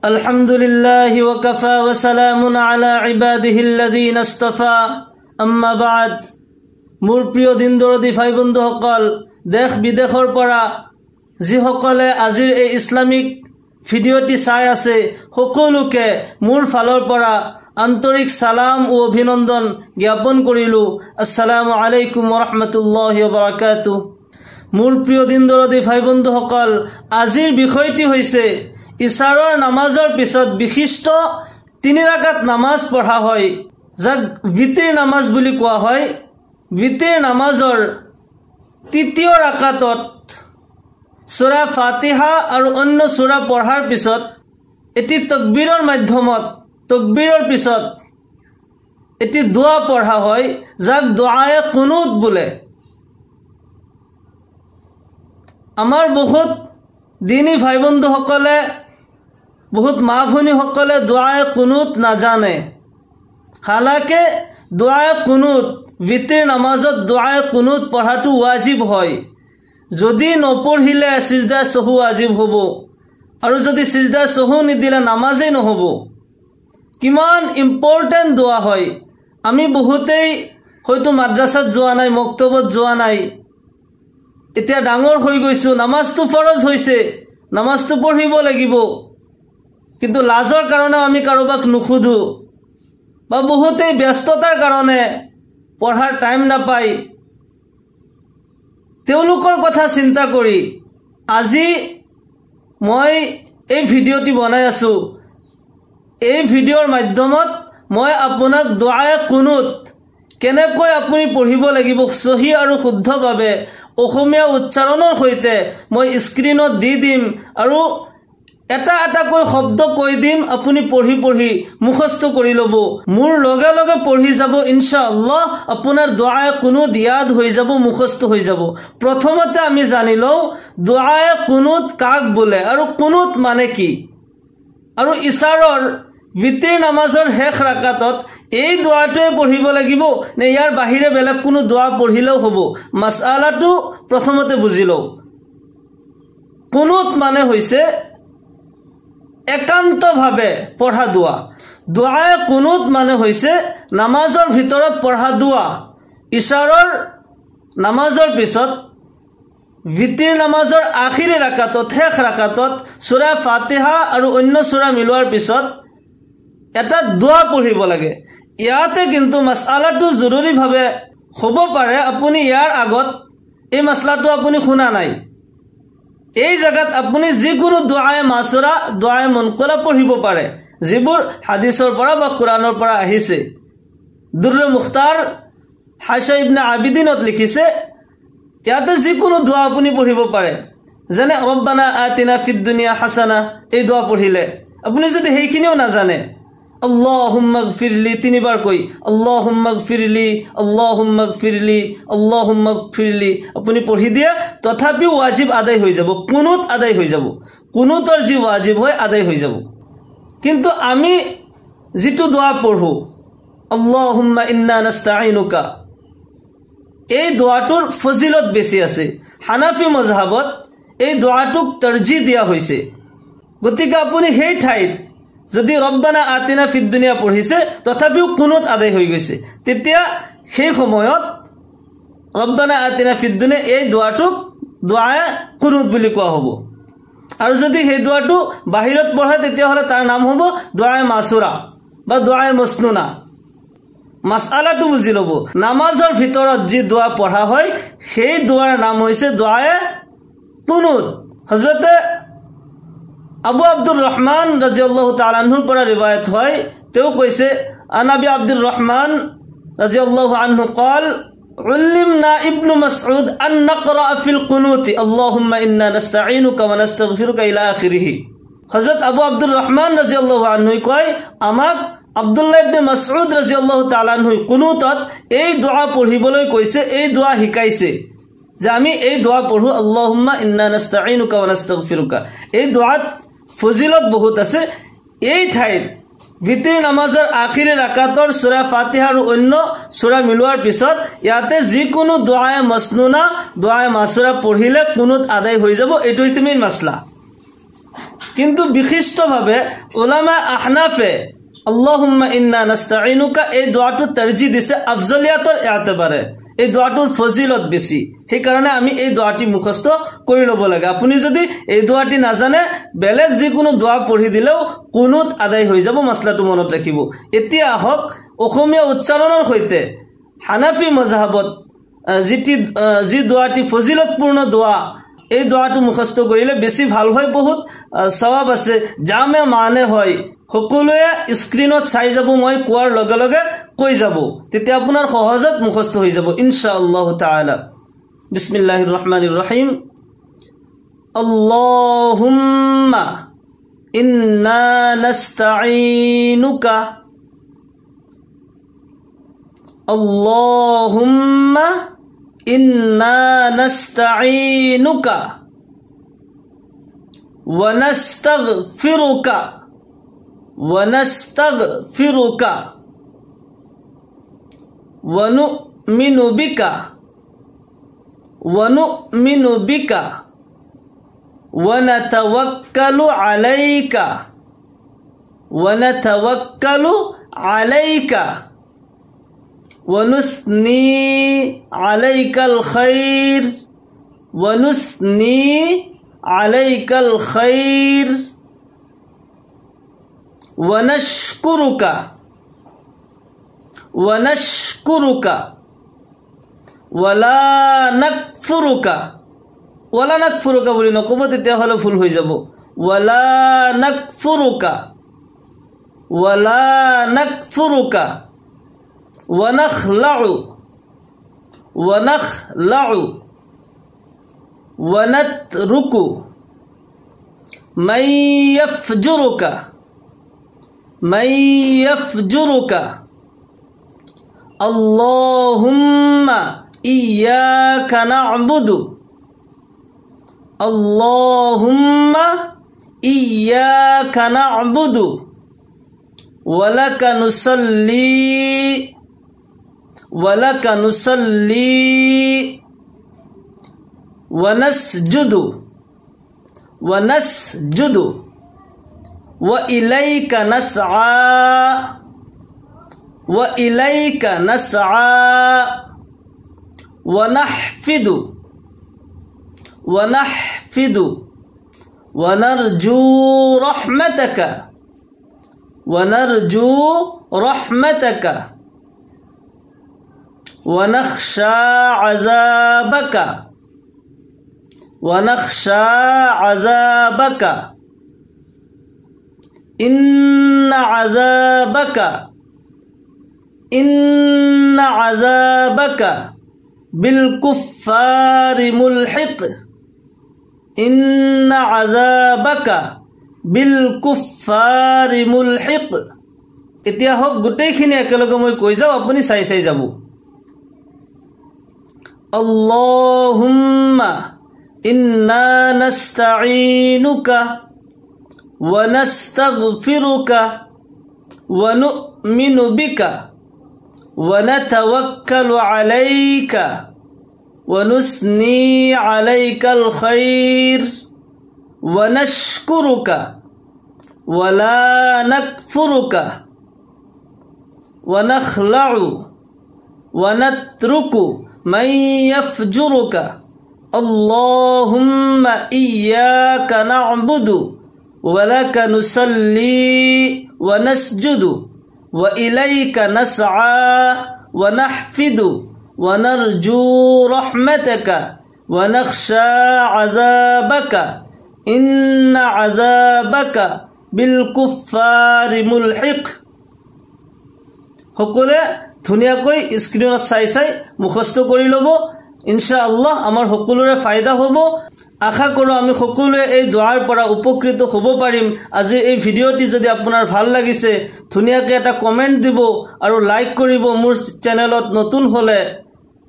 আলহামদুলিল্লাহি ওয়া কাফা ওয়া সালামুন আলা ইবাদিহিল্লাযীনা ইসতাফা আম্মা বা'দ। মোৰ প্ৰিয় দিনদৰদী ভাই বন্ধুসকল, দেশ বিদেশৰ পৰা যিসকলে আজিৰ এই ইছলামিক ভিডিঅ'টি চাই আছে, সকলোকে মোৰ ফালৰ পৰা আন্তৰিক সালাম ও অভিনন্দন জ্ঞাপন কৰিলোঁ। আসসালামু আলাইকুম ওয়া ৰাহমাতুল্লাহি ওয়া বাৰাকাতুহু। মোৰ প্ৰিয় দিনদৰদী ভাই বন্ধুসকল, আজিৰ বিষয়টি হৈছে ইশাৰৰ নামাজৰ পিছত বিশিষ্ট 3 ৰাকাত নামাজ পঢ়া হয়, যাক বিতিৰ নামাজ বুলি কোৱা হয়। বিতিৰ নামাজৰ 3য় ৰাকাতত সূৰা ফাতিহা আৰু অন্য সূৰা পঢ়াৰ পিছত এটি তাকবীৰৰ মাধ্যমত, তাকবীৰৰ পিছত এটি দোয়া পঢ়া হয়, যাক দোয়ায়ে কুনুত বোলে। আমাৰ বহুত দিনী ভাই বন্ধুসকলে, বহুত মা ভনীসকলে দোয়ায়ে কুনুত নাজানে। হালাকে দোয়ায়ে কুনুত, বিতিৰ নামাজত দোয়ায়ে কুনুত পঢ়াটো ৱাজিব হয়। যদি নপঢ়িলে সিজদা সহু ৱাজিব হ'ব, আৰু যদি সিজদা সহু নিদিলে নামাজেই নহ'ব। কিমান ইম্পৰ্টেণ্ট দোয়া হয়। আমি বহুতেই হয়তো মাদ্ৰাসাত যোৱা নাই, মক্তবত যোৱা নাই, এতিয়া ডাঙৰ হৈ গৈছো, নামাজটো ফৰজ হৈছে, নামাজটো পঢ়িব লাগিব, কিন্তু লাজৰ কাৰণে আমি কাৰোবাক নুসুধো, বা বহুতেই ব্যস্ততাৰ কাৰণে পঢ়াৰ টাইম নাপায়। তেওঁলোকৰ কথা চিন্তা কৰি আজি মই এই ভিডিঅ'টি বনাই আছো। এই ভিডিঅ'ৰ মাধ্যমত মই আপোনাক দোয়ায়ে কুনুত কেনেকৈ আপুনি পঢ়িব লাগিব সহি আৰু শুদ্ধভাৱে অসমীয়া উচ্চাৰণৰ সৈতে মই স্ক্ৰীনত দি দিম, আৰু এটা এটাকৈ শব্দ কৈ দিম। আপুনি পঢ়ি পঢ়ি মুখস্থ কৰি ল'ব। মোৰ লগে লগে পঢ়ি যাব, ইনশাআল্লাহ আপোনাৰ দোয়ায়ে কুনুত ইয়াদ হৈ যাব, মুখস্থ হৈ যাব। প্ৰথমতে আমি জানি লওঁ দোয়ায়ে কুনুত কাক বোলে আৰু কুনুত মানে কি। আৰু ইশাৰৰ বিতিৰ নামাজৰ শেষ ৰাকাতত এই দোয়াটোৱে পঢ়িব লাগিব নে ইয়াৰ বাহিৰে বেলেগ কোনো দোয়া পঢ়িলেও হ'ব? মাসআলাটো প্ৰথমতে বুজি লওঁ। কুনুত মানে হৈছে একান্তভাৱে পঢ়া দোয়া। দোয়ায়ে কুনুত মানে হৈছে নামাজৰ ভিতৰত পঢ়া দোয়া। ইশাৰৰ নামাজৰ পিছত বিতিৰ নামাজৰ আখিৰি ৰাকাতত, শেষ ৰাকাতত সূৰা ফাতিহা আৰু অন্য সূৰা মিলোৱাৰ পিছত এটা দোয়া পঢ়িব লাগে। ইয়াতে কিন্তু মাসআলাটো জৰুৰীভাৱে হ'ব পাৰে আপুনি ইয়াৰ আগত এই মাসলাটো আপুনি শুনা নাই। এই জায়গাত আপুনি যিকোনো দোয়ায়ে মাসুৰা, দোয়ায়ে মুনকুলা পঢ়িব পাৰে, যিবোৰ হাদিসৰ পৰা বা কোৰআনৰ পৰা আহিছে। দুৰ্ৰে মুখতাৰ হাশা ইবনে আবিদিনত লিখিছে, ইয়াতে যিকোনো দোয়া আপুনি পঢ়িব পাৰে, যেনে ৰব্বানা আতিনা ফিদ দুনিয়া হাসানা, এই দোয়া পঢ়িলে। আপুনি যদি সেইখিনিও নাজানে, আল্লাহুম্মা গফিৰলি 3 বাৰ কৈ আল্লাহুম্মা গফিৰলি, আল্লাহুম্মা গফিৰলি, আল্লাহুম্মা গফিৰলি আপুনি পঢ়ি দিয়ে, তথাপিও ৱাজিব আদায় হৈ যাব, কুনুত আদায় হৈ যাব। কুনুতৰ যি ৱাজিব হয় আদায় হৈ যাব। কিন্তু আমি যিটো দোয়া পঢ়ো, আল্লাহুম্মা ইন্না নাস্তাঈনুকা, এই দোয়াটোৰ ফজিলত বেছি আছে। হানাফি মজহাবত এই দোয়াটোক তৰজিহ দিয়া হৈছে। গতিকে আপুনি সেই ঠাইত যদি ৰব্বানা আতিনা ফিদ দুনিয়া পঢ়িছে, তথাপিও কুনুত আদায় হৈ গৈছে, তেতিয়া সেই সময়ত ৰব্বানা আতিনা ফিদ দুনিয়া এই দোয়াটোক দোয়ায়ে কুনুত বুলি কোৱা হ'ব। আৰু যদি সেই দোয়াটো বাহিৰত পঢ়ে, তেতিয়াহ'লে তাৰ নাম হ'ব দোয়ায়ে মাসুৰা বা দোয়ায়ে মসনুনা। মাসআলাটো বুজি ল'ব। নামাজৰ ভিতৰত যি দোয়া পঢ়া হয়, সেই দোয়াৰ নাম হৈছে দোয়ায়ে কুনুত। হযৰতে আবু আব্দুৰ ৰহমান ৰাদিয়াল্লাহু তাআলা আনহুৰ পৰা ৰিৱায়াত হয়, তেওঁ কৈছে, আনাবি আব্দুর রহমান রাদিয়াল্লাহু আনহু قال علمنا ابن مسعود ان نقرا في القنوت اللهم انا نستعينك ونستغفرك الى اخره। হযরত আবু আব্দুর রহমান রাদিয়াল্লাহু আনহু কয়, আমাক আব্দুল্লাহ ইবনে মাসউদ রাদিয়াল্লাহু তাআলা আনহু কুনুতত এই দোয়া পঢ়িবলৈ কৈছে, এই দোয়া শিকাইছে যে আমি এই দোয়া পঢ়ো, আল্লাহুম্মা ইন্না নাস্তাঈনুকা ওয়া নাস্তাগফিরুকা। এই দোয়াত ফজিলত বহুত আছে। এই ঠাইত বিতিৰ নামাজৰ আখিৰি ৰাকাতৰ সূৰা ফাতিহা আৰু অন্য সূৰা মিলোৱাৰ পিছত ইয়াতে যিকোনো দোয়ায়ে মসনুনা, দোয়ায়ে মাসুৰা পঢ়িলে কুনুত আদায় হৈ যাব। এইটো হৈছে মেইন মাসলা। কিন্তু বিশিষ্টভাৱে উলামা আহনাফে আল্লাহুম্মা ইন্না নাস্তাঈনুকা এই দোয়াটো তৰজি দিছে আফজলিয়াতৰ এতেবাৰে এই দোয়াটোৰ ফজিলত বেছি সেইকাৰণে আমি এই দোয়াটি মুখস্থ কৰি ল'ব লাগে আপুনি যদি এই দোয়াটি নাজানে বেলেগ যিকোনো দোয়া পঢ়ি দিলেও কুনুত আদায় হৈ যাব মাসলাটো মনত ৰাখিব এতিয়া হক অসমীয়া উচ্চাৰণৰ সৈতে হানাফি মজহাবত যি দোয়াটি ফজিলতপূৰ্ণ দোয়া এই দোয়াটো মুখস্থ কৰিলে বেছি ভাল হয় বহুত সওয়াব আছে জামে মানে হয় সকলোৱে স্ক্ৰিনত চাই যাব মই কোৱাৰ লগে লগে কৈ যাব তেতিয়া আপোনাৰ সহজত মুখস্থ হৈ যাব ইনশাআল্লাহ তাআলা বিসমিল্লাহিৰ ৰহমানিৰ ৰহিম আল্লাহুম্মা ইন্না নাস্তাঈনুকা আল্লাহুম্মা ইন্না নাস্তাঈনুকা ওয়া নাস্তাগফিরুকা ونستغفرك ونؤمن بك ونتوكل عليك ونثني عليك الخير ونشكرك ولا نكفرك বলি নকব তেতিয়া হলে ভুল হৈ যাব ولا نكفرك ونخلع ونترك من يفجرك اللهم إياك نعبد ولك نصلي ونسجد وإليك نسعى ونحفد ونرجو رحمتك ونخشى عذابك إن عذابك بالكفار ملحق এতিয়া হক গোটেইখিনি একেলগে মই কৈ যাও আপুনি চাই যাব আল্লাহুম্মা ইন্না নাস্তাঈনুকা ونستغفرك ونؤمن بك ونتوكل عليك ونثني عليك الخير ونشكرك ولا نكفرك ونخلع ونترك من يفجرك اللهم إياك نعبد ولك نصلي ونسجد وإليك نسعى ونحفد ونرجو رحمتك ونخشى عذابك إن عذابك بالكفار ملحق সকলে ধুনিয়াকৈ স্ক্ৰিনত চাই মুখস্থ কৰি লব ইনশাআল্লাহ আমাৰ সকলোৰে ফায়দা হ'ব আশা কৰো আমি সকলোৱে এই দোৱাৰ পৰা উপকৃত হ'ব পাৰিম আজি এই ভিডিওটি যদি আপোনাৰ ভাল লাগিছে ধুনিয়াকৈ এটা কমেন্ট দিব আৰু লাইক কৰিব মোৰ চেনেলত নতুন হলে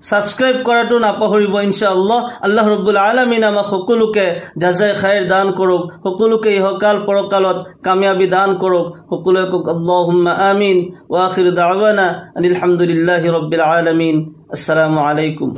সাবস্ক্ৰাইব কৰাটো নাপাহৰিব ইনশাআল্লাহ আল্লাহ ৰাব্বুল আলামিন আমাক সকলোকে জাযাই খাইৰ দান কৰক সকলোকে ইহকাল পৰকালত কামিয়াবি দান কৰক সকলোকে আল্লাহুম্মা আমিন ওয়া আখিৰু দাওয়ানা আনিল হামদুলিল্লাহি ৰাব্বিল আলামিন আসসালামু আলাইকুম